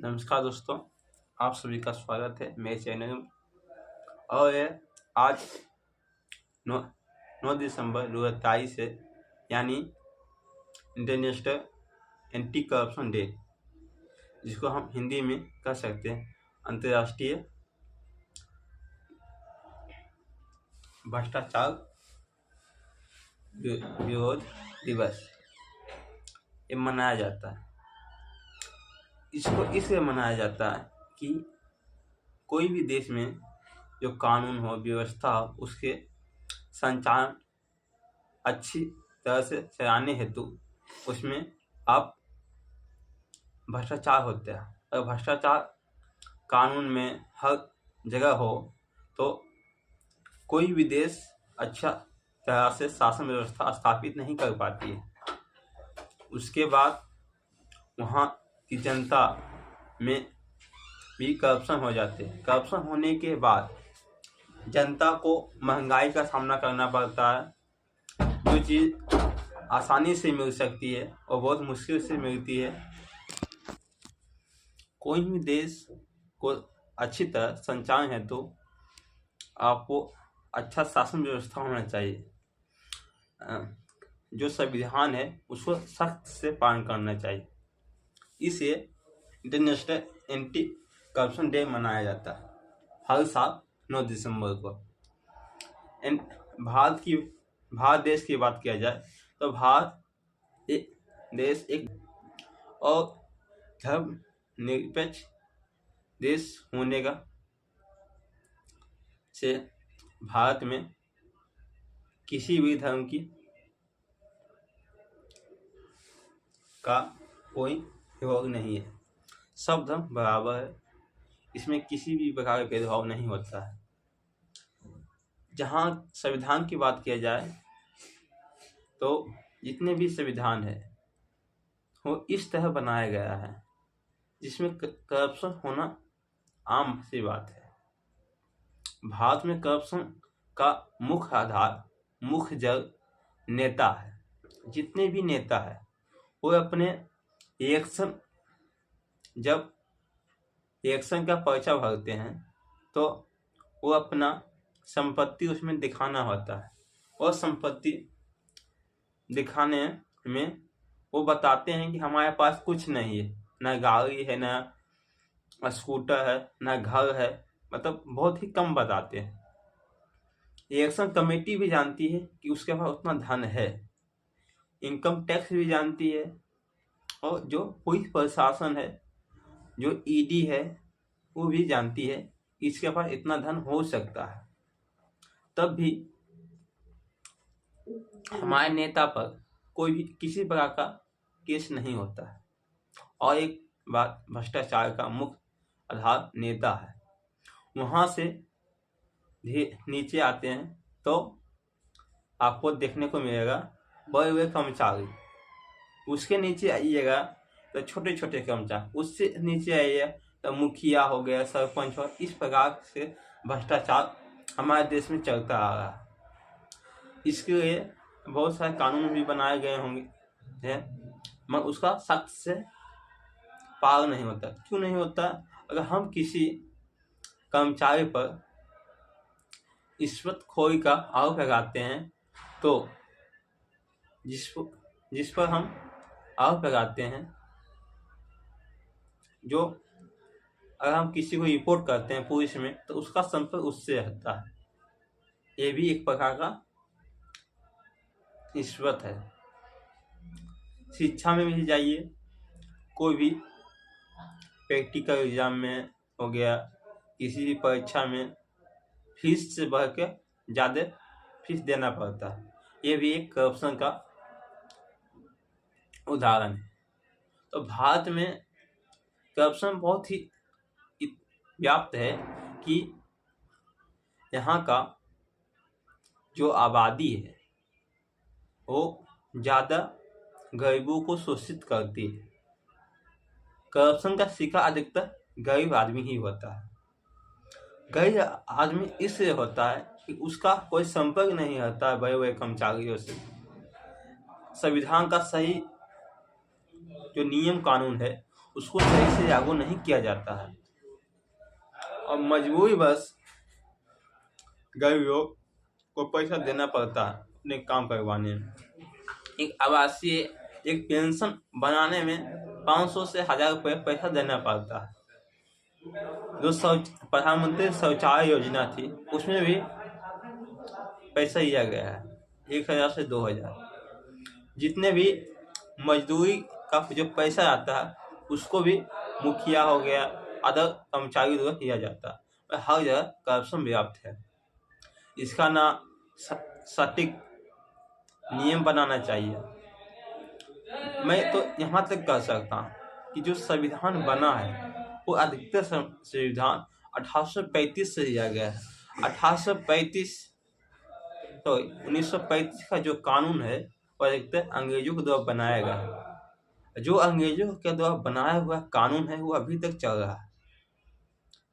नमस्कार दोस्तों, आप सभी का स्वागत है मेरे चैनल में। और ये आज 9 दिसंबर 2023 है, यानी इंटरनेशनल एंटी करप्शन डे, जिसको हम हिंदी में कह सकते हैं अंतर्राष्ट्रीय भ्रष्टाचार विरोध दिवस। ये मनाया जाता है। इसको इसलिए मनाया जाता है कि कोई भी देश में जो कानून हो, व्यवस्था हो, उसके संचालन अच्छी तरह से चलाने हेतु उसमें अब भ्रष्टाचार होता है। अगर भ्रष्टाचार कानून में हर जगह हो तो कोई भी देश अच्छा तरह से शासन व्यवस्था स्थापित नहीं कर पाती है। उसके बाद वहाँ की जनता में भी करप्शन हो जाते हैं। करप्शन होने के बाद जनता को महंगाई का सामना करना पड़ता है। जो चीज़ आसानी से मिल सकती है और बहुत मुश्किल से मिलती है। कोई भी देश को अच्छी तरह संचालन है तो आपको अच्छा शासन व्यवस्था होना चाहिए। जो संविधान है उसको सख्त से पालन करना चाहिए। इसे इंटरनेशनल एंटी करप्शन डे मनाया जाता है हर साल 9 दिसंबर को। भारत देश की बात किया जाए तो भारत देश एक और धर्मनिरपेक्ष देश होने का से भारत में किसी भी धर्म का कोई विरोध नहीं है। सब धर्म बराबर है, इसमें किसी भी प्रकार का भेदभाव नहीं होता है। जहाँ संविधान की बात किया जाए तो जितने भी संविधान है वो इस तरह बनाया गया है जिसमें करप्शन होना आम सी बात है। भारत में करप्शन का मुख्य आधार, मुख्य जड़ नेता है। जितने भी नेता है वो अपने जब इलेक्शन का पर्चा भरते हैं तो वो अपना संपत्ति उसमें दिखाना होता है। और संपत्ति दिखाने में वो बताते हैं कि हमारे पास कुछ नहीं है, ना गाड़ी है, ना स्कूटर है, ना घर है, मतलब बहुत ही कम बताते हैं। इलेक्शन कमेटी भी जानती है कि उसके पास उतना धन है, इनकम टैक्स भी जानती है, और जो पुलिस प्रशासन है, जो ईडी है, वो भी जानती है कि इसके पास इतना धन हो सकता है। तब भी हमारे नेता पर कोई भी किसी प्रकार का केस नहीं होता है। और एक बात, भ्रष्टाचार का मुख्य आधार नेता है। वहाँ से नीचे आते हैं तो आपको देखने को मिलेगा बड़े बड़े कर्मचारी, उसके नीचे आइएगा तो छोटे छोटे कर्मचारी, उससे नीचे आइए तो मुखिया हो गया, सरपंच हो। इस प्रकार से भ्रष्टाचार हमारे देश में चलता आ रहा है। इसके लिए बहुत सारे कानून भी बनाए गए होंगे हैं, मगर उसका सख्त से पालन नहीं होता। क्यों नहीं होता? अगर हम किसी कर्मचारी पर रिश्वतखोरी का आरोप लगाते हैं तो जिस पर हम आरोप लगाते हैं, जो अगर हम किसी को रिपोर्ट करते हैं पुलिस में तो उसका संपर्क उससे रहता है। ये भी एक प्रकार का रिश्वत है। शिक्षा में भी जाइए, कोई भी प्रैक्टिकल एग्जाम में हो गया, किसी भी परीक्षा में फीस से बढ़ के ज़्यादा फीस देना पड़ता है। ये भी एक करप्शन का उदाहरण है। तो भारत में करप्शन बहुत ही व्याप्त है कि यहाँ का जो आबादी है वो ज़्यादा गरीबों को शोषित करती है। करप्शन का शिकार अधिकतर गरीब आदमी ही होता है। गरीब आदमी इसलिए होता है कि उसका कोई संपर्क नहीं रहता है बड़े बड़े कर्मचारियों से। संविधान का सही जो नियम कानून है उसको सही से लागू नहीं किया जाता है और मजबूरी बस गरीब लोग को पैसा देना पड़ता है अपने काम करवाने में। एक आवासीय एक पेंशन बनाने में 500 से 1000 रुपये पैसा देना पड़ता है। जो प्रधानमंत्री शौचालय योजना थी उसमें भी पैसा लिया गया है 1000 से 2000। जितने भी मजदूरी का जो पैसा आता है उसको भी मुखिया हो गया अदर कर्मचारी द्वारा किया जाता है। हर जगह करप्शन व्याप्त है। इसका ना सटीक नियम बनाना चाहिए। मैं तो यहाँ तक कह सकता हूँ कि जो संविधान बना है वो अधिकतर संविधान 1835 से लिया गया है। 1935 का जो कानून है वो अधिकतर अंग्रेजों के द्वारा बनाया गया है। जो अंग्रेजों के द्वारा बनाया हुआ कानून है वो अभी तक चल रहा है।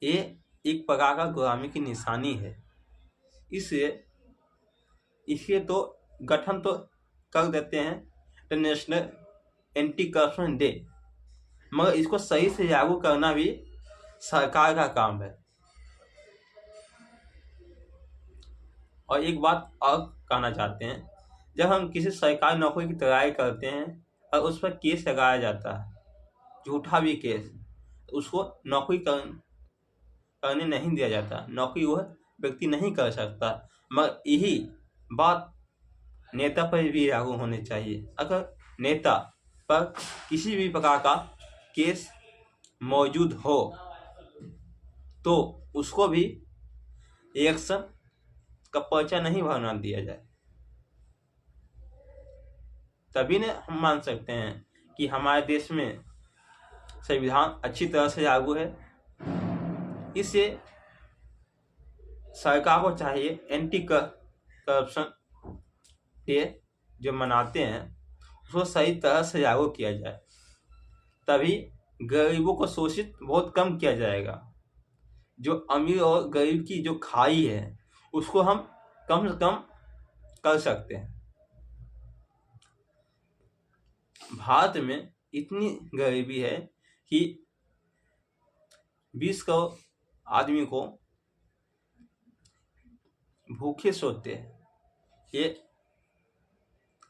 ये एक प्रकार का गुलामी की निशानी है। इसलिए तो गठन तो कर देते हैं इंटरनेशनल एंटी करप्शन डे, मगर इसको सही से लागू करना भी सरकार का काम है। और एक बात और कहना चाहते हैं, जब हम किसी सरकारी नौकरी की तैयारी करते हैं और उस पर केस लगाया जाता है, झूठा भी केस, उसको नौकरी करने नहीं दिया जाता, नौकरी वह व्यक्ति नहीं कर सकता। मगर यही बात नेता पर भी लागू होनी चाहिए। अगर नेता पर किसी भी प्रकार का केस मौजूद हो तो उसको भी इलेक्शन का पर्चा नहीं भरना दिया जाए। तभी न हम मान सकते हैं कि हमारे देश में संविधान अच्छी तरह से लागू है। इससे सरकार को चाहिए एंटी करप्शन डे जो मनाते हैं उसको सही तरह से लागू किया जाए। तभी गरीबों को शोषित बहुत कम किया जाएगा। जो अमीर और गरीब की जो खाई है उसको हम कम से कम कर सकते हैं। भारत में इतनी गरीबी है कि 20 करोड़ आदमी को भूखे सोते हैं। ये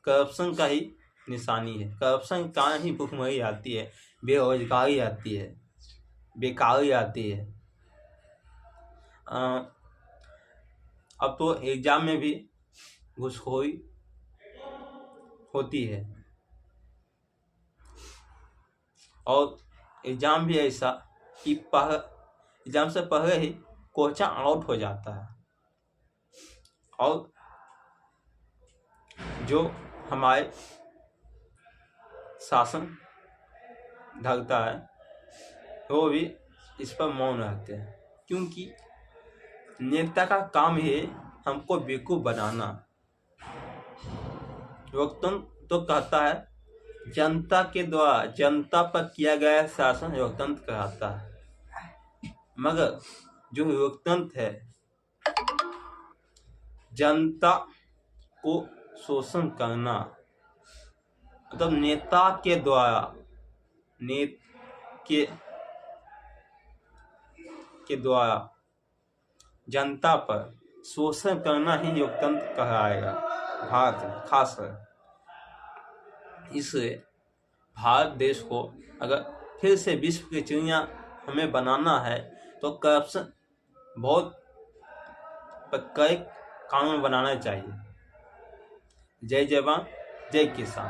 करप्शन का ही निशानी है। करप्शन के कारण ही भूखमरी आती है, बेरोजगारी आती है, बेकारी आती है। अब तो एग्जाम में भी घूसखोरी होती है और एग्जाम भी ऐसा कि एग्जाम से पहले ही क्वेश्चन आउट हो जाता है और जो हमारे शासन ढलता है वो भी इस पर मौन रहते हैं, क्योंकि नेता का काम है हमको बेवकूफ बनाना। लोकतंत्र तो कहता है जनता के द्वारा जनता पर किया गया शासन लोकतंत्र कहलाता है। मगर जो लोकतंत्र है जनता को शोषण करना, मतलब नेता के द्वारा के द्वारा जनता पर शोषण करना ही लोकतंत्र कहलाएगा भारत में खासकर। इसलिए भारत देश को अगर फिर से विश्व की चिड़िया हमें बनाना है तो करप्शन बहुत कई कानून बनाना चाहिए। जय जवान जय किसान।